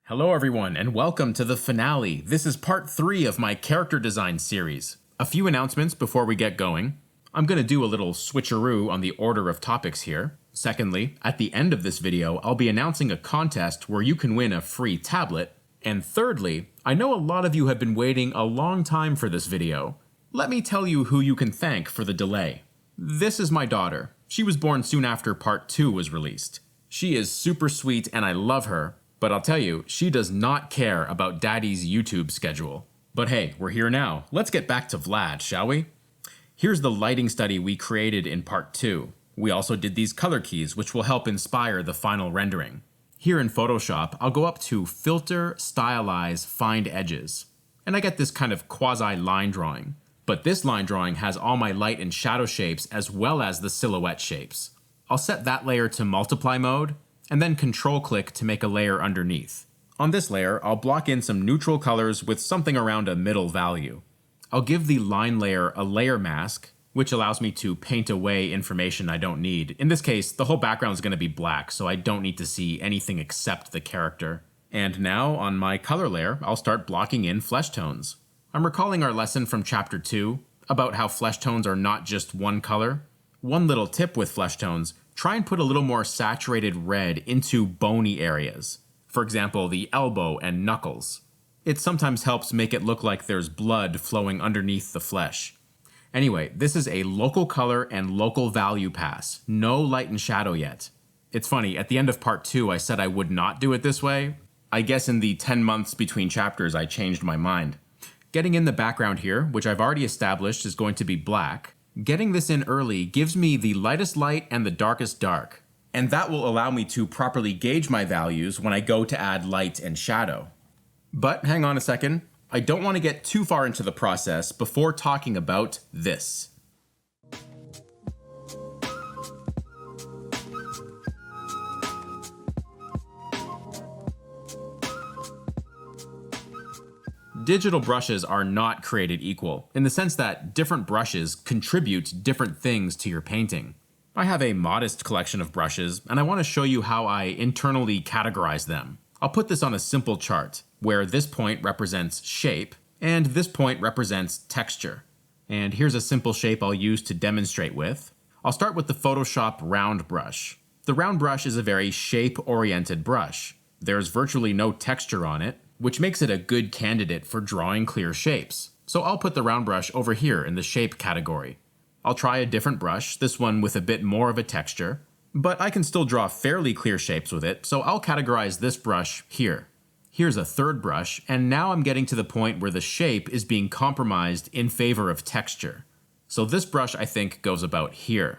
Hello everyone, and welcome to the finale. This is part 3 of my character design series. A few announcements before we get going. I'm going to do a little switcheroo on the order of topics here. Secondly, at the end of this video, I'll be announcing a contest where you can win a free tablet. And thirdly, I know a lot of you have been waiting a long time for this video. Let me tell you who you can thank for the delay. This is my daughter. She was born soon after part 2 was released. She is super sweet and I love her. But I'll tell you, she does not care about Daddy's YouTube schedule. But hey, we're here now. Let's get back to Vlad, shall we? Here's the lighting study we created in part 2. We also did these color keys, which will help inspire the final rendering. Here in Photoshop, I'll go up to Filter, Stylize, Find Edges. And I get this kind of quasi-line drawing. But this line drawing has all my light and shadow shapes as well as the silhouette shapes. I'll set that layer to multiply mode, and then control-click to make a layer underneath. On this layer, I'll block in some neutral colors with something around a middle value. I'll give the line layer a layer mask, which allows me to paint away information I don't need. In this case, the whole background is going to be black, so I don't need to see anything except the character. And now, on my color layer, I'll start blocking in flesh tones. I'm recalling our lesson from chapter 2 about how flesh tones are not just one color. One little tip with flesh tones: try and put a little more saturated red into bony areas. For example, the elbow and knuckles. It sometimes helps make it look like there's blood flowing underneath the flesh. Anyway, this is a local color and local value pass. No light and shadow yet. It's funny, at the end of part 2 I said I would not do it this way. I guess in the 10 months between chapters I changed my mind. Getting in the background here, which I've already established is going to be black. Getting this in early gives me the lightest light and the darkest dark, and that will allow me to properly gauge my values when I go to add light and shadow. But hang on a second, I don't want to get too far into the process before talking about this. Digital brushes are not created equal, in the sense that different brushes contribute different things to your painting. I have a modest collection of brushes, and I want to show you how I internally categorize them. I'll put this on a simple chart, where this point represents shape, and this point represents texture. And here's a simple shape I'll use to demonstrate with. I'll start with the Photoshop round brush. The round brush is a very shape-oriented brush. There's virtually no texture on it, which makes it a good candidate for drawing clear shapes. So I'll put the round brush over here in the shape category. I'll try a different brush, this one with a bit more of a texture, but I can still draw fairly clear shapes with it, so I'll categorize this brush here. Here's a third brush, and now I'm getting to the point where the shape is being compromised in favor of texture. So this brush I think goes about here.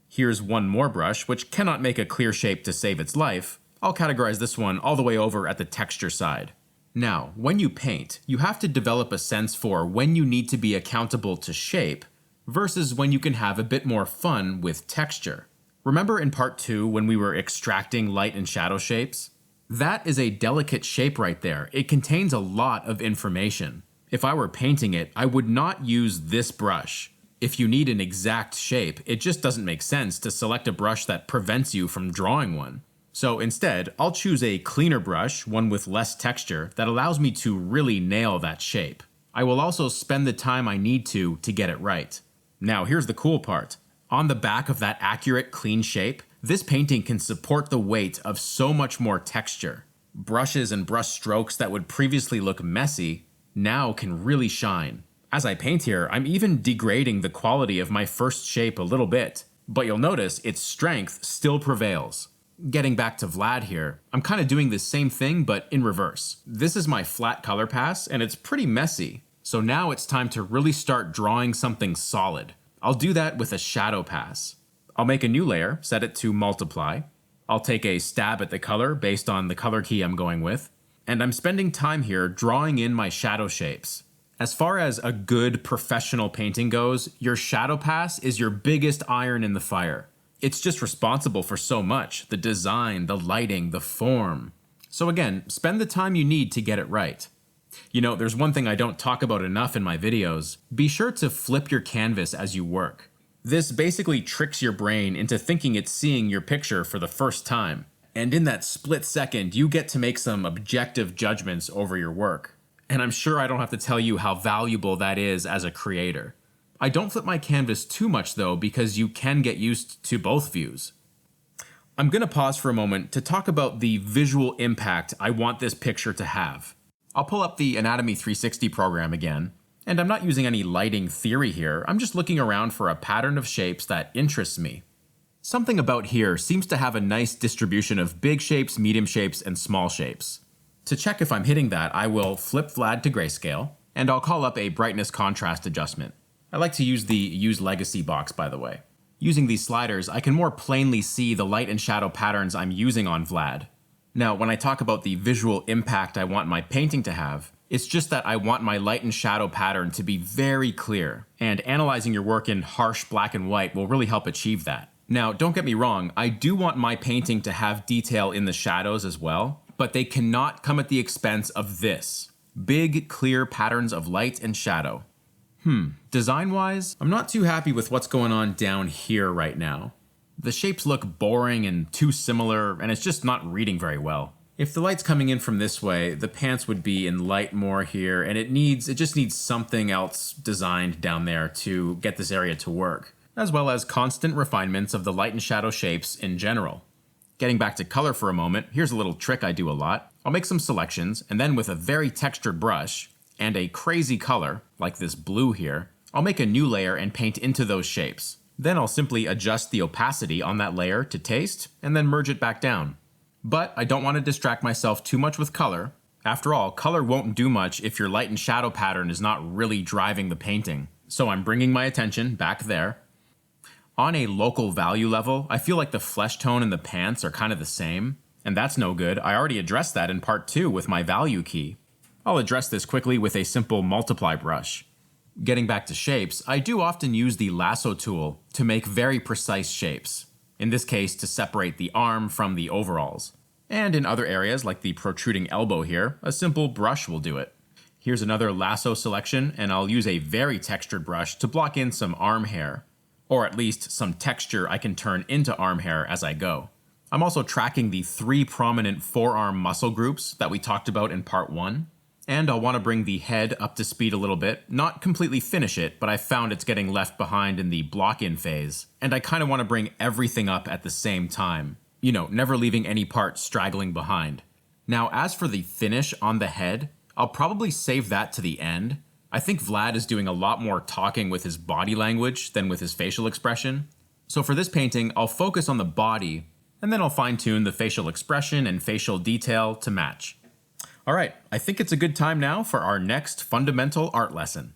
Here's one more brush, which cannot make a clear shape to save its life. I'll categorize this one all the way over at the texture side. Now, when you paint, you have to develop a sense for when you need to be accountable to shape versus when you can have a bit more fun with texture. Remember in part 2 when we were extracting light and shadow shapes? That is a delicate shape right there. It contains a lot of information. If I were painting it, I would not use this brush. If you need an exact shape, it just doesn't make sense to select a brush that prevents you from drawing one. So instead, I'll choose a cleaner brush, one with less texture, that allows me to really nail that shape. I will also spend the time I need to get it right. Now here's the cool part. On the back of that accurate, clean shape, this painting can support the weight of so much more texture. Brushes and brush strokes that would previously look messy, now can really shine. As I paint here, I'm even degrading the quality of my first shape a little bit, but you'll notice its strength still prevails. Getting back to Vlad here, I'm kind of doing the same thing but in reverse. This is my flat color pass and it's pretty messy. So now it's time to really start drawing something solid. I'll do that with a shadow pass. I'll make a new layer, set it to multiply. I'll take a stab at the color based on the color key I'm going with. And I'm spending time here drawing in my shadow shapes. As far as a good professional painting goes, your shadow pass is your biggest iron in the fire. It's just responsible for so much: the design, the lighting, the form. So again, spend the time you need to get it right. You know, there's one thing I don't talk about enough in my videos. Be sure to flip your canvas as you work. This basically tricks your brain into thinking it's seeing your picture for the first time. And in that split second, you get to make some objective judgments over your work. And I'm sure I don't have to tell you how valuable that is as a creator. I don't flip my canvas too much though, because you can get used to both views. I'm going to pause for a moment to talk about the visual impact I want this picture to have. I'll pull up the Anatomy 360 program again, and I'm not using any lighting theory here, I'm just looking around for a pattern of shapes that interests me. Something about here seems to have a nice distribution of big shapes, medium shapes, and small shapes. To check if I'm hitting that, I will flip Vlad to grayscale, and I'll call up a brightness contrast adjustment. I like to use the Use Legacy box, by the way. Using these sliders, I can more plainly see the light and shadow patterns I'm using on Vlad. Now, when I talk about the visual impact I want my painting to have, it's just that I want my light and shadow pattern to be very clear, and analyzing your work in harsh black and white will really help achieve that. Now, don't get me wrong, I do want my painting to have detail in the shadows as well, but they cannot come at the expense of this. Big, clear patterns of light and shadow. Design-wise, I'm not too happy with what's going on down here right now. The shapes look boring and too similar, and it's just not reading very well. If the light's coming in from this way, the pants would be in light more here, and it just needs something else designed down there to get this area to work, as well as constant refinements of the light and shadow shapes in general. Getting back to color for a moment, here's a little trick I do a lot. I'll make some selections, and then with a very textured brush, and a crazy color, like this blue here, I'll make a new layer and paint into those shapes. Then I'll simply adjust the opacity on that layer to taste, and then merge it back down. But I don't want to distract myself too much with color. After all, color won't do much if your light and shadow pattern is not really driving the painting. So I'm bringing my attention back there. On a local value level, I feel like the flesh tone and the pants are kind of the same, and that's no good. I already addressed that in part 2 with my value key. I'll address this quickly with a simple multiply brush. Getting back to shapes, I do often use the lasso tool to make very precise shapes. In this case, to separate the arm from the overalls. And in other areas, like the protruding elbow here, a simple brush will do it. Here's another lasso selection, and I'll use a very textured brush to block in some arm hair. Or at least some texture I can turn into arm hair as I go. I'm also tracking the 3 prominent forearm muscle groups that we talked about in part 1. And I'll want to bring the head up to speed a little bit, not completely finish it, but I found it's getting left behind in the block-in phase, and I kind of want to bring everything up at the same time. You know, never leaving any part straggling behind. Now, as for the finish on the head, I'll probably save that to the end. I think Vlad is doing a lot more talking with his body language than with his facial expression. So for this painting, I'll focus on the body, and then I'll fine-tune the facial expression and facial detail to match. Alright, I think it's a good time now for our next fundamental art lesson.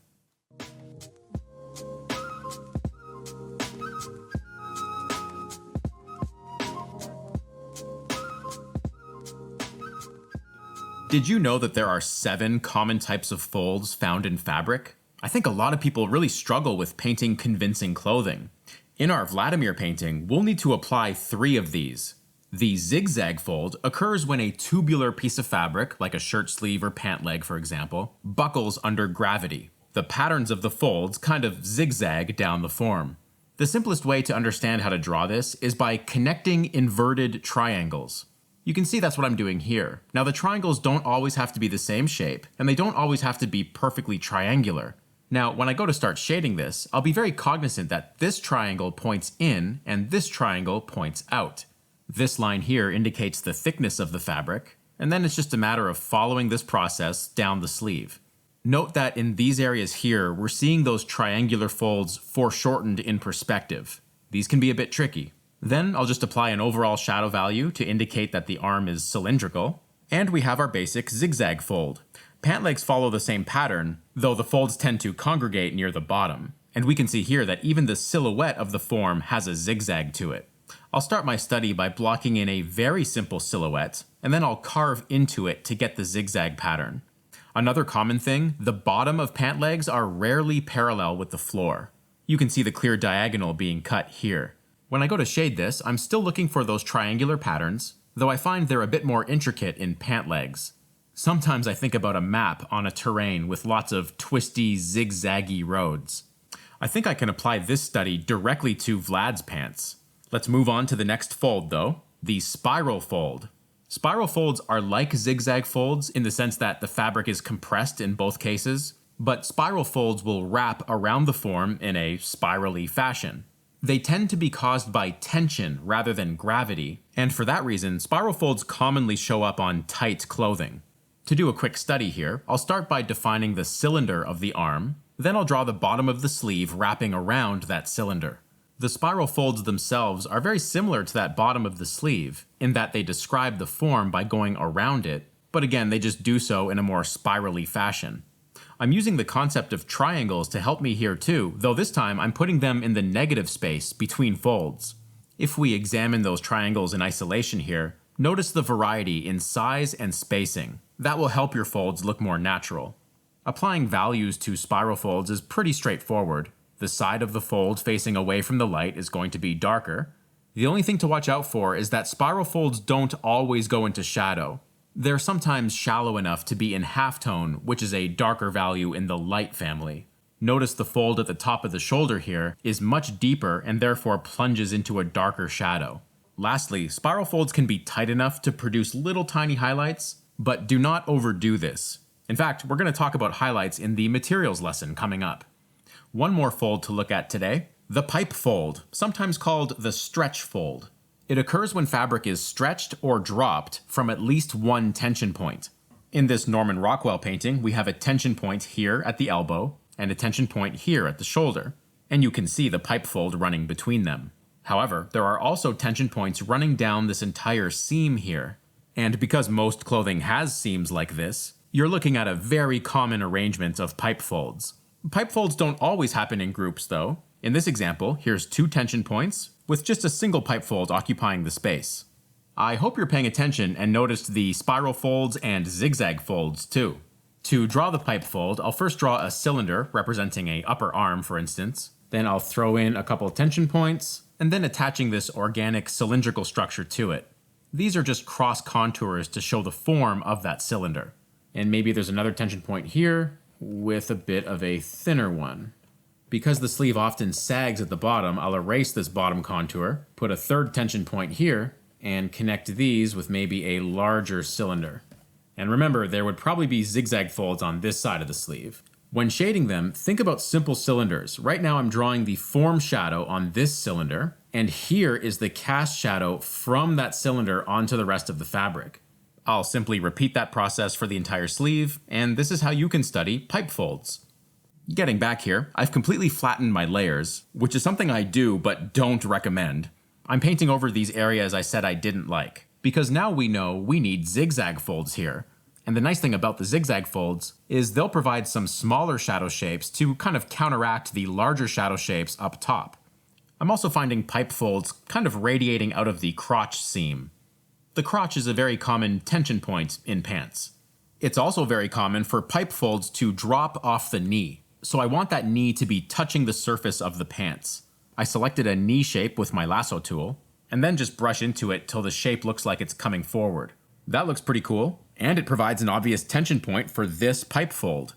Did you know that there are 7 common types of folds found in fabric? I think a lot of people really struggle with painting convincing clothing. In our Vladimir painting, we'll need to apply 3 of these. The zigzag fold occurs when a tubular piece of fabric, like a shirt sleeve or pant leg for example, buckles under gravity. The patterns of the folds kind of zigzag down the form. The simplest way to understand how to draw this is by connecting inverted triangles. You can see that's what I'm doing here. Now the triangles don't always have to be the same shape, and they don't always have to be perfectly triangular. Now when I go to start shading this, I'll be very cognizant that this triangle points in and this triangle points out. This line here indicates the thickness of the fabric, and then it's just a matter of following this process down the sleeve. Note that in these areas here, we're seeing those triangular folds foreshortened in perspective. These can be a bit tricky. Then I'll just apply an overall shadow value to indicate that the arm is cylindrical, and we have our basic zigzag fold. Pant legs follow the same pattern, though the folds tend to congregate near the bottom, and we can see here that even the silhouette of the form has a zigzag to it. I'll start my study by blocking in a very simple silhouette, and then I'll carve into it to get the zigzag pattern. Another common thing, the bottom of pant legs are rarely parallel with the floor. You can see the clear diagonal being cut here. When I go to shade this, I'm still looking for those triangular patterns, though I find they're a bit more intricate in pant legs. Sometimes I think about a map on a terrain with lots of twisty, zigzaggy roads. I think I can apply this study directly to Vlad's pants. Let's move on to the next fold though. the spiral fold. Spiral folds are like zigzag folds in the sense that the fabric is compressed in both cases, but spiral folds will wrap around the form in a spirally fashion. They tend to be caused by tension rather than gravity, and for that reason, spiral folds commonly show up on tight clothing. To do a quick study here, I'll start by defining the cylinder of the arm, then I'll draw the bottom of the sleeve wrapping around that cylinder. The spiral folds themselves are very similar to that bottom of the sleeve, in that they describe the form by going around it, but again, they just do so in a more spirally fashion. I'm using the concept of triangles to help me here too, though this time I'm putting them in the negative space between folds. If we examine those triangles in isolation here, notice the variety in size and spacing. That will help your folds look more natural. Applying values to spiral folds is pretty straightforward. The side of the fold facing away from the light is going to be darker. The only thing to watch out for is that spiral folds don't always go into shadow. They're sometimes shallow enough to be in halftone, which is a darker value in the light family. Notice the fold at the top of the shoulder here is much deeper and therefore plunges into a darker shadow. Lastly, spiral folds can be tight enough to produce little tiny highlights, but do not overdo this. In fact, we're going to talk about highlights in the materials lesson coming up. One more fold to look at today, the pipe fold, sometimes called the stretch fold. It occurs when fabric is stretched or dropped from at least one tension point. In this Norman Rockwell painting, we have a tension point here at the elbow and a tension point here at the shoulder, and you can see the pipe fold running between them. However, there are also tension points running down this entire seam here, and because most clothing has seams like this, you're looking at a very common arrangement of pipe folds. Pipe folds don't always happen in groups though. In this example, here's two tension points, with just a single pipe fold occupying the space. I hope you're paying attention and noticed the spiral folds and zigzag folds too. To draw the pipe fold, I'll first draw a cylinder representing an upper arm, for instance. Then I'll throw in a couple tension points, and then attaching this organic cylindrical structure to it. These are just cross contours to show the form of that cylinder. And maybe there's another tension point here with a bit of a thinner one. Because the sleeve often sags at the bottom, I'll erase this bottom contour, put a third tension point here, and connect these with maybe a larger cylinder. And remember, there would probably be zigzag folds on this side of the sleeve. When shading them, think about simple cylinders. Right now I'm drawing the form shadow on this cylinder, and here is the cast shadow from that cylinder onto the rest of the fabric. I'll simply repeat that process for the entire sleeve, and this is how you can study pipe folds. Getting back here, I've completely flattened my layers, which is something I do but don't recommend. I'm painting over these areas I said I didn't like, because now we know we need zigzag folds here. And the nice thing about the zigzag folds is they'll provide some smaller shadow shapes to kind of counteract the larger shadow shapes up top. I'm also finding pipe folds kind of radiating out of the crotch seam. The crotch is a very common tension point in pants. It's also very common for pipe folds to drop off the knee, so I want that knee to be touching the surface of the pants. I selected a knee shape with my lasso tool, and then just brush into it till the shape looks like it's coming forward. That looks pretty cool, and it provides an obvious tension point for this pipe fold.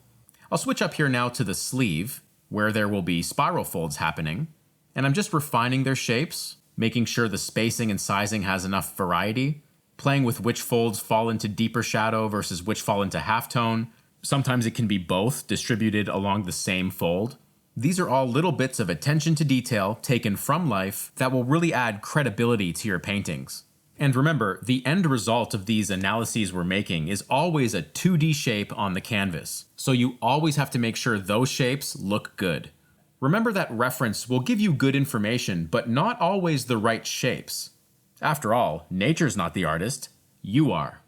I'll switch up here now to the sleeve, where there will be spiral folds happening, and I'm just refining their shapes, making sure the spacing and sizing has enough variety, playing with which folds fall into deeper shadow versus which fall into halftone. Sometimes it can be both distributed along the same fold. These are all little bits of attention to detail taken from life that will really add credibility to your paintings. And remember, the end result of these analyses we're making is always a 2D shape on the canvas, so you always have to make sure those shapes look good. Remember that reference will give you good information, but not always the right shapes. After all, nature's not the artist, you are.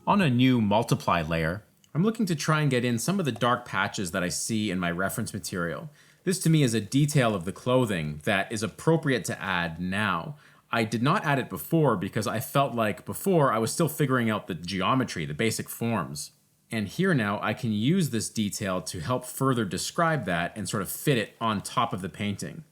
On a new multiply layer, I'm looking to try and get in some of the dark patches that I see in my reference material. This to me is a detail of the clothing that is appropriate to add now. I did not add it before because I felt like before I was still figuring out the geometry, the basic forms. And here now I can use this detail to help further describe that and sort of fit it on top of the painting.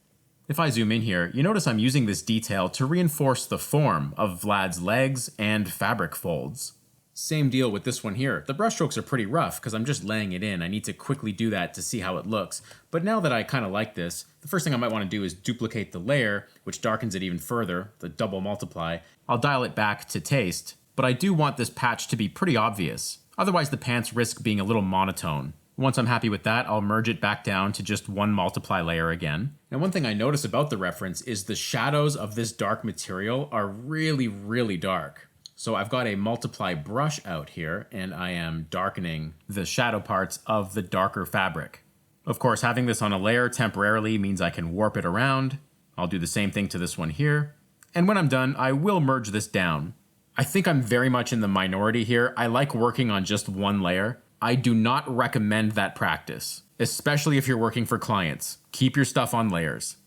If I zoom in here, you notice I'm using this detail to reinforce the form of Vlad's legs and fabric folds. Same deal with this one here. The brush strokes are pretty rough because I'm just laying it in. I need to quickly do that to see how it looks. But now that I kind of like this, the first thing I might want to do is duplicate the layer, which darkens it even further, the double multiply. I'll dial it back to taste, but I do want this patch to be pretty obvious. Otherwise the pants risk being a little monotone. Once I'm happy with that, I'll merge it back down to just one multiply layer again. Now one thing I notice about the reference is the shadows of this dark material are really, really dark. So I've got a multiply brush out here, and I am darkening the shadow parts of the darker fabric. Of course, having this on a layer temporarily means I can warp it around. I'll do the same thing to this one here. And when I'm done, I will merge this down. I think I'm very much in the minority here. I like working on just one layer. I do not recommend that practice, especially if you're working for clients. Keep your stuff on layers.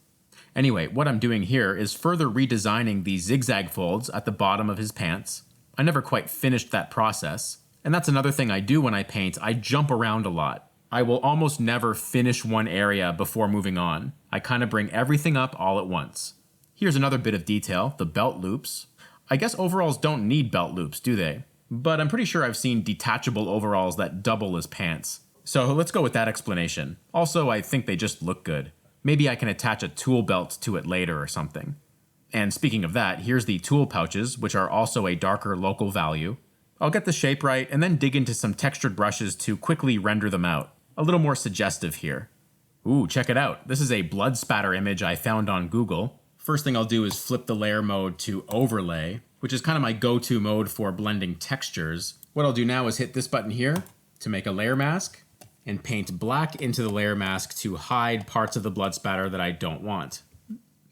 Anyway, what I'm doing here is further redesigning the zigzag folds at the bottom of his pants. I never quite finished that process. And that's another thing I do when I paint. I jump around a lot. I will almost never finish one area before moving on. I kind of bring everything up all at once. Here's another bit of detail, the belt loops. I guess overalls don't need belt loops, do they? But I'm pretty sure I've seen detachable overalls that double as pants. So let's go with that explanation. Also, I think they just look good. Maybe I can attach a tool belt to it later or something. And speaking of that, here's the tool pouches, which are also a darker local value. I'll get the shape right and then dig into some textured brushes to quickly render them out. A little more suggestive here. Ooh, check it out. This is a blood spatter image I found on Google. First thing I'll do is flip the layer mode to overlay, which is kind of my go-to mode for blending textures. What I'll do now is hit this button here to make a layer mask, and paint black into the layer mask to hide parts of the blood spatter that I don't want.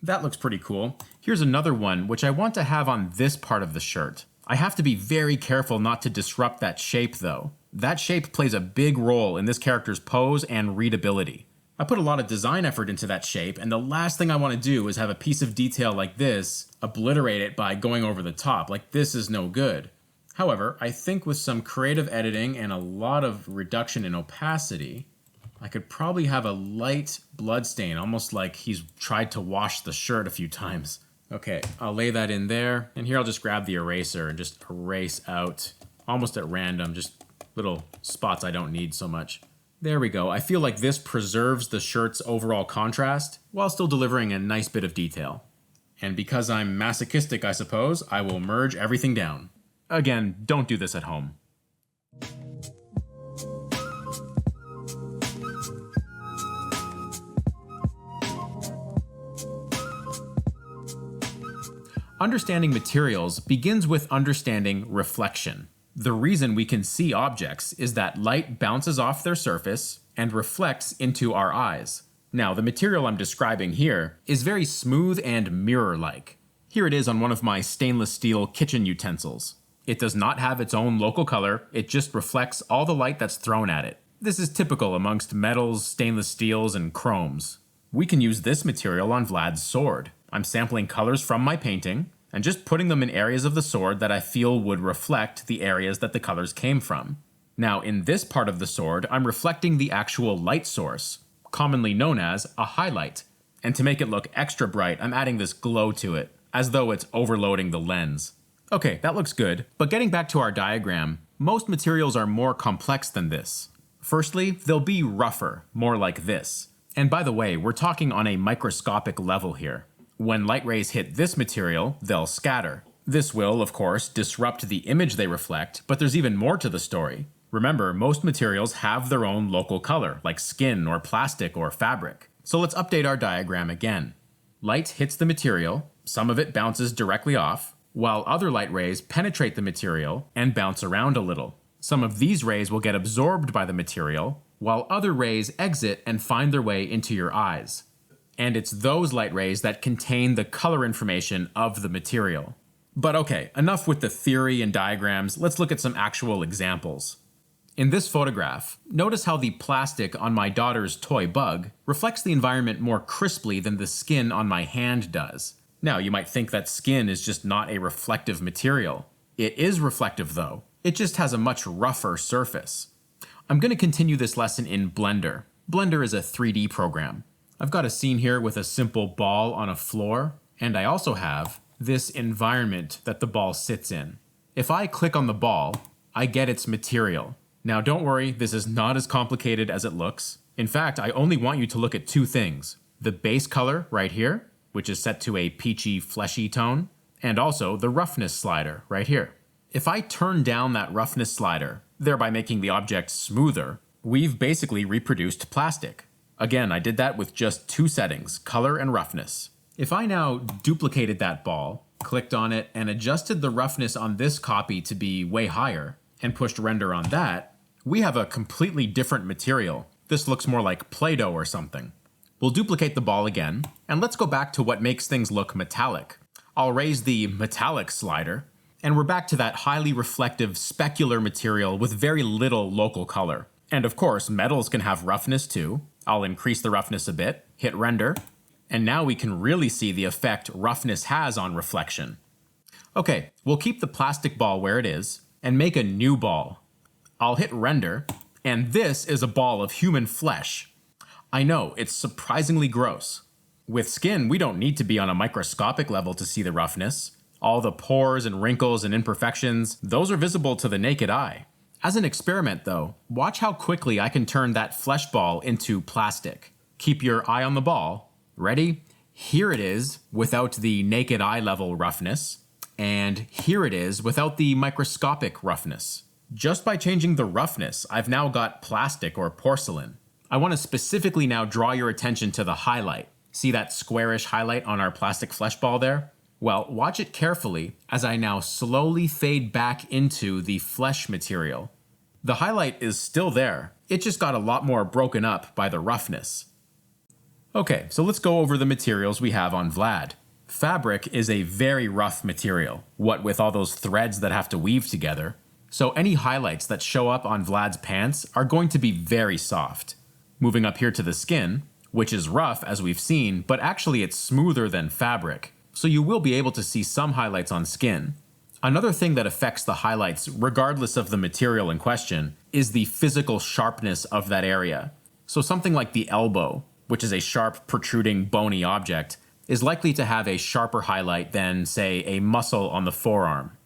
That looks pretty cool. Here's another one, which I want to have on this part of the shirt. I have to be very careful not to disrupt that shape though. That shape plays a big role in this character's pose and readability. I put a lot of design effort into that shape, and the last thing I want to do is have a piece of detail like this obliterate it by going over the top. Like, this is no good. However, I think with some creative editing and a lot of reduction in opacity, I could probably have a light blood stain, almost like he's tried to wash the shirt a few times. Okay, I'll lay that in there, and here I'll just grab the eraser and just erase out, almost at random, just little spots I don't need so much. There we go. I feel like this preserves the shirt's overall contrast, while still delivering a nice bit of detail. And because I'm masochistic, I suppose, I will merge everything down. Again, don't do this at home. Understanding materials begins with understanding reflection. The reason we can see objects is that light bounces off their surface and reflects into our eyes. Now, the material I'm describing here is very smooth and mirror-like. Here it is on one of my stainless steel kitchen utensils. It does not have its own local color, it just reflects all the light that's thrown at it. This is typical amongst metals, stainless steels, and chromes. We can use this material on Vlad's sword. I'm sampling colors from my painting, and just putting them in areas of the sword that I feel would reflect the areas that the colors came from. Now, in this part of the sword, I'm reflecting the actual light source, commonly known as a highlight. And to make it look extra bright, I'm adding this glow to it, as though it's overloading the lens. Okay, that looks good, but getting back to our diagram, most materials are more complex than this. Firstly, they'll be rougher, more like this. And by the way, we're talking on a microscopic level here. When light rays hit this material, they'll scatter. This will, of course, disrupt the image they reflect, but there's even more to the story. Remember, most materials have their own local color, like skin or plastic or fabric. So let's update our diagram again. Light hits the material, some of it bounces directly off, while other light rays penetrate the material and bounce around a little. Some of these rays will get absorbed by the material, while other rays exit and find their way into your eyes. And it's those light rays that contain the color information of the material. But okay, enough with the theory and diagrams, let's look at some actual examples. In this photograph, notice how the plastic on my daughter's toy bug reflects the environment more crisply than the skin on my hand does. Now, you might think that skin is just not a reflective material. It is reflective though. It just has a much rougher surface. I'm going to continue this lesson in Blender. Blender is a 3D program. I've got a scene here with a simple ball on a floor, and I also have this environment that the ball sits in. If I click on the ball, I get its material. Now don't worry, this is not as complicated as it looks. In fact, I only want you to look at two things. The base color right here, which is set to a peachy, fleshy tone, and also the roughness slider right here. If I turn down that roughness slider, thereby making the object smoother, we've basically reproduced plastic. Again, I did that with just two settings, color and roughness. If I now duplicated that ball, clicked on it, and adjusted the roughness on this copy to be way higher, and pushed render on that, we have a completely different material. This looks more like Play-Doh or something. We'll duplicate the ball again, and let's go back to what makes things look metallic. I'll raise the metallic slider, and we're back to that highly reflective specular material with very little local color. And of course, metals can have roughness too. I'll increase the roughness a bit, hit render, and now we can really see the effect roughness has on reflection. Okay, we'll keep the plastic ball where it is, and make a new ball. I'll hit render, and this is a ball of human flesh. I know, it's surprisingly gross. With skin, we don't need to be on a microscopic level to see the roughness. All the pores and wrinkles and imperfections, those are visible to the naked eye. As an experiment though, watch how quickly I can turn that flesh ball into plastic. Keep your eye on the ball. Ready? Here it is without the naked eye level roughness, and here it is without the microscopic roughness. Just by changing the roughness, I've now got plastic or porcelain. I want to specifically now draw your attention to the highlight. See that squarish highlight on our plastic flesh ball there? Well, watch it carefully as I now slowly fade back into the flesh material. The highlight is still there, it just got a lot more broken up by the roughness. Okay, so let's go over the materials we have on Vlad. Fabric is a very rough material, what with all those threads that have to weave together. So any highlights that show up on Vlad's pants are going to be very soft. Moving up here to the skin, which is rough as we've seen, but actually it's smoother than fabric. So you will be able to see some highlights on skin. Another thing that affects the highlights, regardless of the material in question, is the physical sharpness of that area. So something like the elbow, which is a sharp, protruding, bony object, is likely to have a sharper highlight than, say, a muscle on the forearm.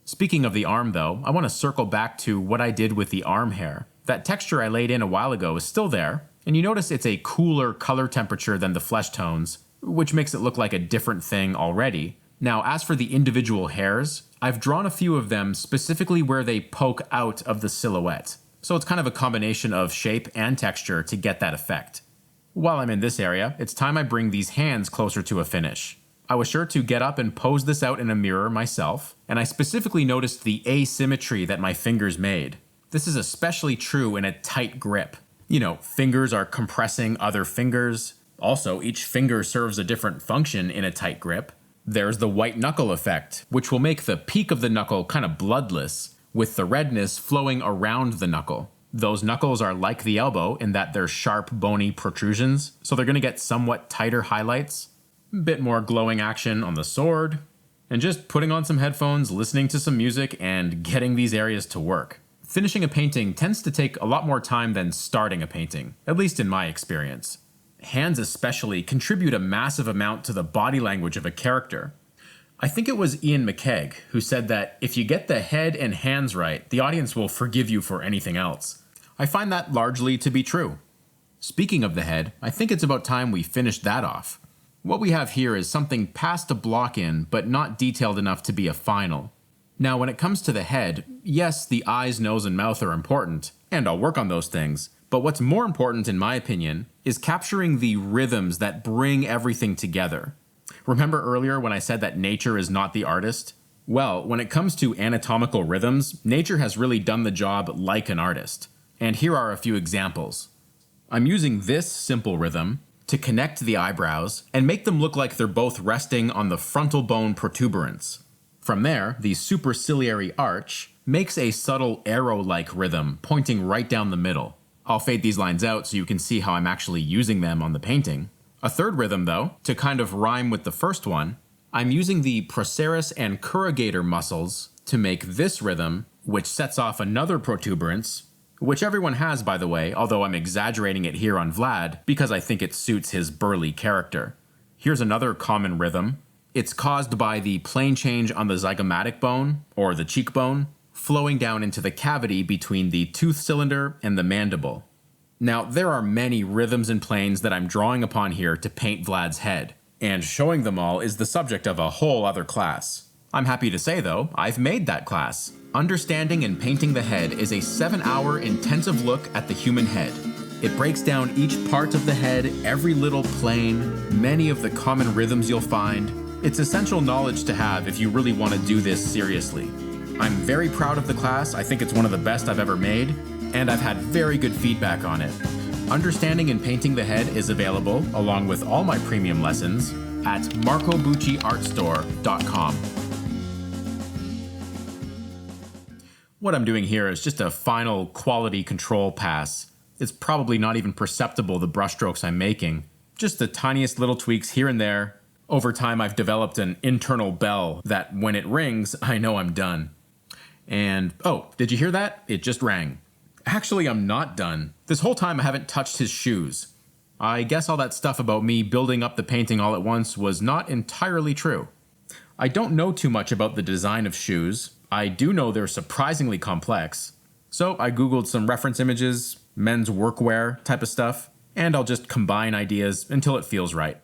Speaking of the arm though, I want to circle back to what I did with the arm hair. That texture I laid in a while ago is still there, and you notice it's a cooler color temperature than the flesh tones, which makes it look like a different thing already. Now, as for the individual hairs, I've drawn a few of them specifically where they poke out of the silhouette. So it's kind of a combination of shape and texture to get that effect. While I'm in this area, it's time I bring these hands closer to a finish. I was sure to get up and pose this out in a mirror myself, and I specifically noticed the asymmetry that my fingers made. This is especially true in a tight grip. You know, fingers are compressing other fingers. Also, each finger serves a different function in a tight grip. There's the white knuckle effect, which will make the peak of the knuckle kind of bloodless, with the redness flowing around the knuckle. Those knuckles are like the elbow in that they're sharp, bony protrusions, so they're going to get somewhat tighter highlights. A bit more glowing action on the sword, and just putting on some headphones, listening to some music, and getting these areas to work. Finishing a painting tends to take a lot more time than starting a painting, at least in my experience. Hands especially contribute a massive amount to the body language of a character. I think it was Ian McKegg who said that if you get the head and hands right, the audience will forgive you for anything else. I find that largely to be true. Speaking of the head, I think it's about time we finished that off. What we have here is something past a block-in, but not detailed enough to be a final. Now, when it comes to the head, yes, the eyes, nose, and mouth are important, and I'll work on those things, but what's more important, in my opinion, is capturing the rhythms that bring everything together. Remember earlier when I said that nature is not the artist? Well, when it comes to anatomical rhythms, nature has really done the job like an artist. And here are a few examples. I'm using this simple rhythm to connect the eyebrows and make them look like they're both resting on the frontal bone protuberance. From there, the superciliary arch makes a subtle arrow-like rhythm pointing right down the middle. I'll fade these lines out so you can see how I'm actually using them on the painting. A third rhythm, though, to kind of rhyme with the first one, I'm using the procerus and corrugator muscles to make this rhythm, which sets off another protuberance, which everyone has, by the way, although I'm exaggerating it here on Vlad because I think it suits his burly character. Here's another common rhythm. It's caused by the plane change on the zygomatic bone, or the cheekbone, flowing down into the cavity between the tooth cylinder and the mandible. Now, there are many rhythms and planes that I'm drawing upon here to paint Vlad's head, and showing them all is the subject of a whole other class. I'm happy to say, though, I've made that class. Understanding and Painting the Head is a 7-hour intensive look at the human head. It breaks down each part of the head, every little plane, many of the common rhythms you'll find. It's essential knowledge to have if you really want to do this seriously. I'm very proud of the class. I think it's one of the best I've ever made, and I've had very good feedback on it. Understanding and Painting the Head is available, along with all my premium lessons, at marcobucciartstore.com. What I'm doing here is just a final quality control pass. It's probably not even perceptible, the brushstrokes I'm making. Just the tiniest little tweaks here and there. Over time, I've developed an internal bell that when it rings, I know I'm done. And, oh, did you hear that? It just rang. Actually, I'm not done. This whole time I haven't touched his shoes. I guess all that stuff about me building up the painting all at once was not entirely true. I don't know too much about the design of shoes. I do know they're surprisingly complex. So I googled some reference images, men's workwear type of stuff, and I'll just combine ideas until it feels right.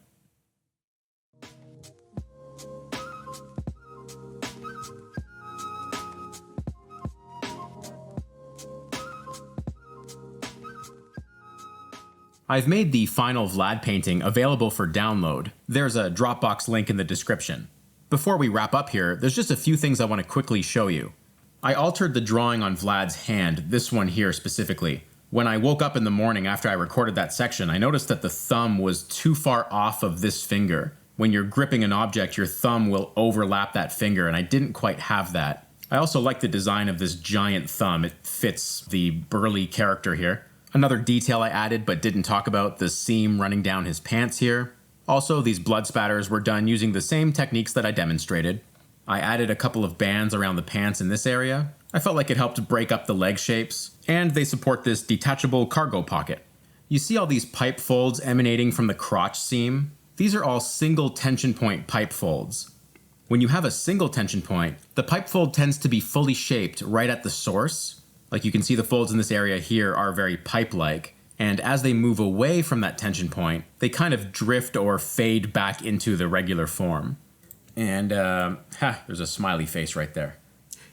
I've made the final Vlad painting available for download. There's a Dropbox link in the description. Before we wrap up here, there's just a few things I want to quickly show you. I altered the drawing on Vlad's hand, this one here specifically. When I woke up in the morning after I recorded that section, I noticed that the thumb was too far off of this finger. When you're gripping an object, your thumb will overlap that finger, and I didn't quite have that. I also like the design of this giant thumb. It fits the burly character here. Another detail I added but didn't talk about, the seam running down his pants here. Also, these blood spatters were done using the same techniques that I demonstrated. I added a couple of bands around the pants in this area. I felt like it helped break up the leg shapes, and they support this detachable cargo pocket. You see all these pipe folds emanating from the crotch seam? These are all single tension point pipe folds. When you have a single tension point, the pipe fold tends to be fully shaped right at the source. Like you can see the folds in this area here are very pipe-like, and as they move away from that tension point, they kind of drift or fade back into the regular form. And, there's a smiley face right there.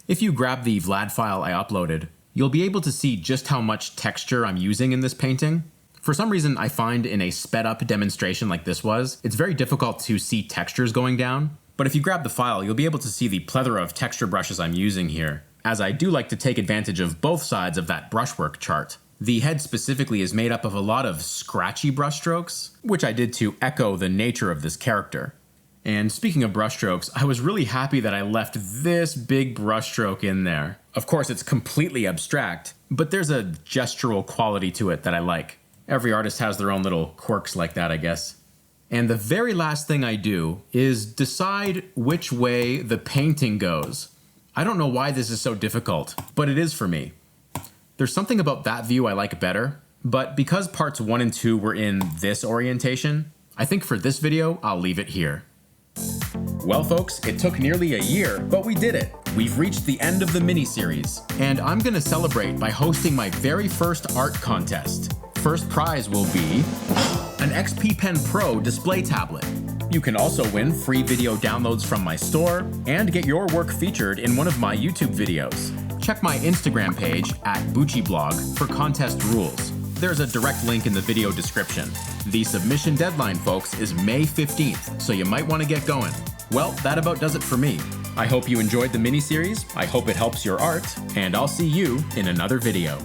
If you grab the Vlad file I uploaded, you'll be able to see just how much texture I'm using in this painting. For some reason, I find in a sped up demonstration like this was, it's very difficult to see textures going down. But if you grab the file, you'll be able to see the plethora of texture brushes I'm using here, as I do like to take advantage of both sides of that brushwork chart. The head specifically is made up of a lot of scratchy brushstrokes, which I did to echo the nature of this character. And speaking of brushstrokes, I was really happy that I left this big brushstroke in there. Of course, it's completely abstract, but there's a gestural quality to it that I like. Every artist has their own little quirks like that, I guess. And the very last thing I do is decide which way the painting goes. I don't know why this is so difficult, but it is for me. There's something about that view I like better, but because parts 1 and 2 were in this orientation, I think for this video, I'll leave it here. Well folks, it took nearly a year, but we did it. We've reached the end of the mini-series, and I'm gonna celebrate by hosting my very first art contest. First prize will be an XP Pen Pro display tablet. You can also win free video downloads from my store and get your work featured in one of my YouTube videos. Check my Instagram page at Bucci blog for contest rules. There's a direct link in the video description. The submission deadline, folks, is May 15th, so you might want to get going. Well, that about does it for me. I hope you enjoyed the mini-series, I hope it helps your art, and I'll see you in another video.